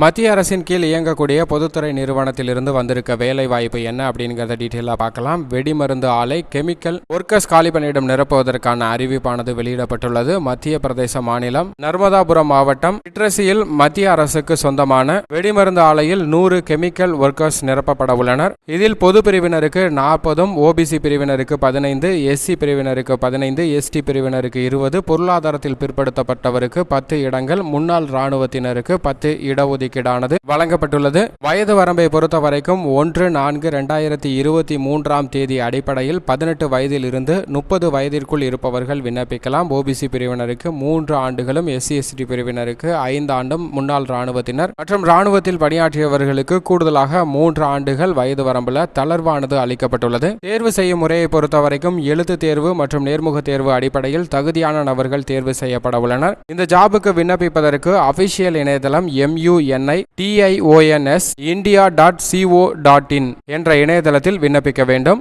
மத்திய அரசின் கீழ் இயங்கக்கூடிய பொதுத்துறை நிறுவனத்திலிருந்து வந்திருக்க வேலை வாய்ப்பு என்ன அப்படிங்கிறத டீட்டெயிலாக பார்க்கலாம். வெடிமருந்து ஆலை கெமிக்கல் ஒர்க்கர்ஸ் காலி பணியிடம் நிரப்புவதற்கான அறிவிப்பானது வெளியிடப்பட்டுள்ளது. மத்திய பிரதேச மாநிலம் நர்மதாபுரம் மாவட்டம் சிட்ரஸியில் மத்திய அரசுக்கு சொந்தமான வெடிமருந்து ஆலையில் 100 கெமிக்கல் ஒர்க்கர்ஸ் நிரப்பப்பட உள்ளனர். இதில் பொது பிரிவினருக்கு 40, ஓபிசி பிரிவினருக்கு 15, எஸ்சி பிரிவினருக்கு 15, எஸ்டி பிரிவினருக்கு 20, பொருளாதாரத்தில் பிற்படுத்தப்பட்டவருக்கு 10 இடங்கள், முன்னாள் இராணுவத்தினருக்கு 10 இடஒதுக்கீடானது வழங்கப்பட்டுள்ளது. வயது வரம்பை பொறுத்த வரைக்கும் 1/4/2023 அடிப்படையில் 18 வயதில் இருந்து 30 வயதிற்குள் இருப்பவர்கள் விண்ணப்பிக்கலாம். ஓபிசி பிரிவினருக்கு 3 ஆண்டுகளும், எஸ்சி எஸ்டி பிரிவினருக்கு 5 ஆண்டும், முன்னாள் இராணுவத்தினர் மற்றும் இராணுவத்தில் பணியாற்றியவர்களுக்கு கூடுதலாக 3 ஆண்டுகள் வயது வரம்புல தளர்வானது அளிக்கப்பட்டுள்ளது. தேர்வு செய்யும் முறையை பொறுத்த வரைக்கும் எழுத்து தேர்வு மற்றும் நேர்முக தேர்வு அடிப்படையில் தகுதியான நபர்கள் தேர்வு செய்யப்பட உள்ளனர். இந்த ஜாபுக்கு விண்ணப்பிப்பதற்கு அபிஷியல் இணையதளம் MUNITIONS India.co.in என்ற இணையதளத்தில் விண்ணப்பிக்க வேண்டும்.